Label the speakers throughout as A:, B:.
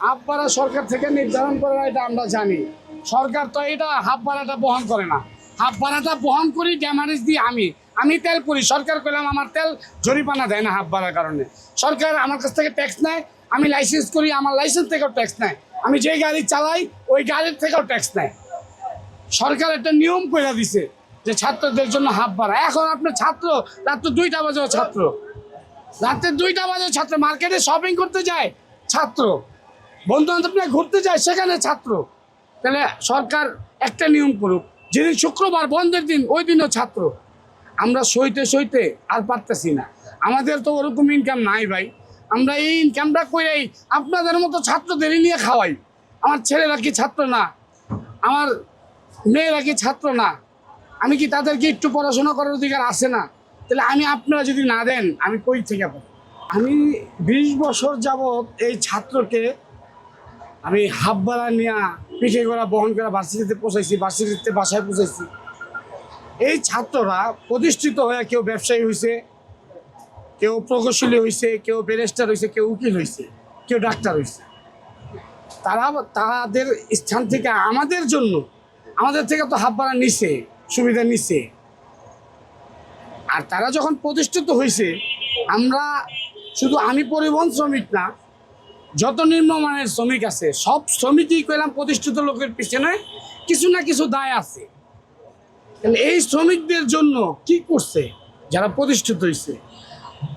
A: Half ভাড়া সরকার থেকে নির্ধারণ করে এটা আমরা জানি। সরকার তো এটা হাফ ভাড়াটা বহন করে না। হাফ ভাড়াটা বহন করি ড্যামারেজ দিই আমি তেল করি। সরকার করলাম আমার তেল জরিমানা দেয় না হাফ ভাড়ার কারণে। সরকার আমার কাছ থেকে ট্যাক্স নেয়, আমি লাইসেন্স করি, আমার লাইসেন্স থেকেও ট্যাক্স নেয়। আমি যে গাড়ি চালাই ওই গাড়ির থেকেও ট্যাক্স নেয়। সরকার একটা নিয়ম করে দিছে যে ছাত্রদের জন্য হাফ ভাড়া। এখন আপনার ছাত্র রাত্র 2টা বাজেও ছাত্র, রাত্রে 2টা বাজেও ছাত্র মার্কেটে শপিং করতে যায় ছাত্র, বন্ধু বান্ধব নিয়ে ঘুরতে যায় সেখানে ছাত্র। তাহলে সরকার একটা নিয়ম করুক, যেদিন শুক্রবার বন্ধের দিন ওই দিনও ছাত্র। আমরা সইতে আর পারতেছি না। আমাদের তো ওরকম ইনকাম নাই ভাই। আমরা এই ইনকামটা করেই আপনাদের মতো ছাত্রদেরই নিয়ে খাওয়াই। আমার ছেলেরা কি ছাত্র না? আমার মেয়েরা কি ছাত্র না? আমি কি তাদেরকে একটু পড়াশোনা করার অধিকার আছে না? তাহলে আপনারা যদি না দেন আমি কই থেকে পাবো? আমি 20 বছর যাবৎ এই ছাত্রকে আমি হাফ ভাড়া নিয়ে পিঠে করা বহন করা ভার্সিটিতে পৌঁছাইছি, ভার্সিটিতে বাসায় পৌঁছাইছি। এই ছাত্ররা প্রতিষ্ঠিত হয়ে কেউ ব্যবসায়ী হয়েছে, কেউ প্রকৌশলী হয়েছে, কেউ ব্যারিস্টার হয়েছে, কেউ উকিল হয়েছে, কেউ ডাক্তার হয়েছে। তাদের স্থান থেকে আমাদের জন্য, আমাদের থেকে তো হাফ ভাড়া নিছে, সুবিধা নিছে। আর তারা যখন প্রতিষ্ঠিত হয়েছে, আমরা শুধু আমি পরিবহন শ্রমিক না, যত নিম্নমানের শ্রমিক আছে সব শ্রমিকই কইলাম প্রতিষ্ঠিত লোকের পিছনে কিছু না কিছু দায় আছে। এই শ্রমিকদের জন্য কি করছে যারা প্রতিষ্ঠিত হয়েছে?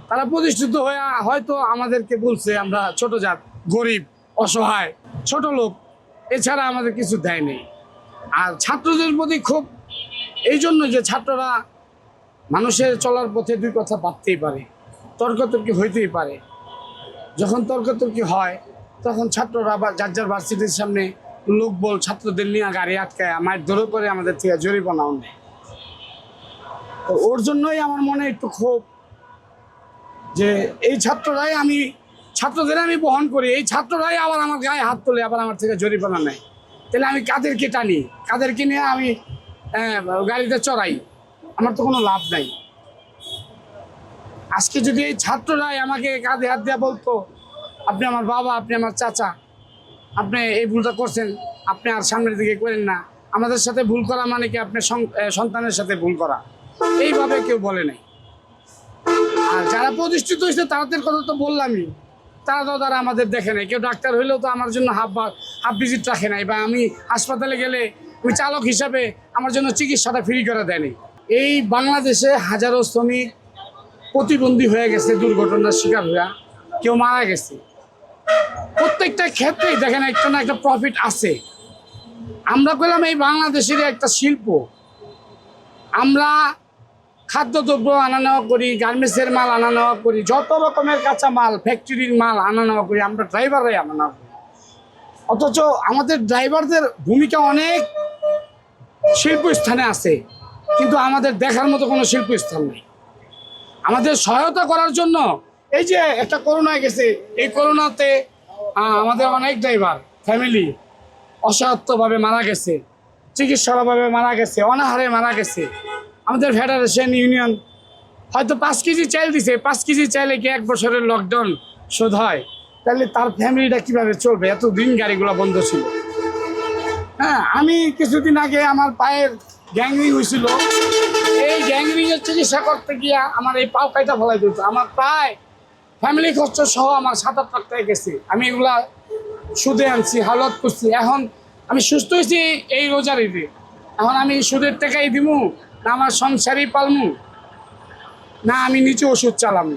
A: তারা প্রতিষ্ঠিত হয়ে হয়তো আমাদেরকে বলছে আমরা ছোট জাত, গরিব, অসহায়, ছোট লোক, এছাড়া আমাদের কিছু দেয় নেই। আর ছাত্রদের প্রতি খুব এই জন্য যে ছাত্ররা মানুষের চলার পথে দুই কথা বাড়তেই পারে, তর্কতর্কি হইতেই পারে। যখন তর্কতর্কি হয় তখন ছাত্ররা যার যার ভার্সিটির সামনে লোকবল ছাত্রদের নিয়ে গাড়ি আটকায় মায়ের ধরে করে আমাদের থেকে জরিমানাও নেয়। তো ওর জন্যই আমার মনে একটু ক্ষোভ যে এই ছাত্রদের আমি বহন করি, এই ছাত্ররাই আবার আমার গায়ে হাত তোলে, আবার আমার থেকে জরিমানা নেয়। তাহলে আমি কাদেরকে টানি, কাদেরকে নিয়ে আমি গাড়িতে চড়াই? আমার তো কোনো লাভ নাই। আজকে যদি এই ছাত্ররাই আমাকে কাঁধে হাত দিয়ে বলতো আপনি আমার বাবা, আপনি আমার চাচা, আপনি এই ভুলটা করছেন, আপনি আর সামনের দিকে করেন না, আমাদের সাথে ভুল করা মানে কি আপনার সন্তানের সাথে ভুল করা, এইভাবে কেউ বলে নাই। আর যারা প্রতিষ্ঠিত হয়েছে তাদের কথা তো বললামই, তারা আমাদের দেখে নাই। কেউ ডাক্তার হইলেও তো আমার জন্য হাফ ভিজিট রাখে নাই, বা আমি হাসপাতালে গেলে ওই চালক হিসাবে আমার জন্য চিকিৎসাটা ফ্রি করে দেয়নি। এই বাংলাদেশে হাজারো শ্রমিক প্রতিবন্ধী হয়ে গেছে, দুর্ঘটনার শিকার হয়ে কেউ মারা গেছে। প্রত্যেকটা ক্ষেত্রেই দেখেন একটা না একটা প্রফিট আছে। আমরা বললাম এই বাংলাদেশের একটা শিল্প, আমরা খাদ্যদ্রব্য আনা নেওয়া করি, গার্মেন্টসের মাল আনা নেওয়া করি, যত রকমের কাঁচা মাল ফ্যাক্টরির মাল আনা নেওয়া করি, আমরা ড্রাইভাররাই আনা নেওয়া করি। অথচ আমাদের ড্রাইভারদের ভূমিকা অনেক শিল্পস্থানে আছে, কিন্তু আমাদের দেখার মতো কোনো শিল্পস্থান নেই। আমাদের সহায়তা করার জন্য এই যে একটা করোনায় গেছে, এই করোনাতে আমাদের অনেক ড্রাইভার ফ্যামিলি অসহায়ত্বভাবে মারা গেছে, চিকিৎসাভাবে মারা গেছে, অনাহারে মারা গেছে। আমাদের ফেডারেশন ইউনিয়ন হয়তো 5 কেজি চাল দিছে, 5 কেজি চাইলে কি 1 বছরের লকডাউন শোধ হয়? তাহলে তার ফ্যামিলিটা কিভাবে চলবে? এতদিন গাড়িগুলো বন্ধ ছিল। হ্যাঁ, আমি কিছুদিন আগে আমার পায়ের গ্যাংরিং হয়েছিল, এই গ্যাংরিংয়ের চিকিৎসা করতে গিয়া আমার এই পাও কাইটা ফেলাই দিত। আমার প্রায় ফ্যামিলি খরচ সহ আমার 7-8 লাখ টাকা গেছে। আমি এগুলা সুদে আনছি, হালত করছি। এখন আমি সুস্থ হয়েছি এই রোজার ঈদে, এখন আমি সুদের টাকাই দিব না আমার সংসারই পালমু, না আমি নিচে ওষুধ চালাম।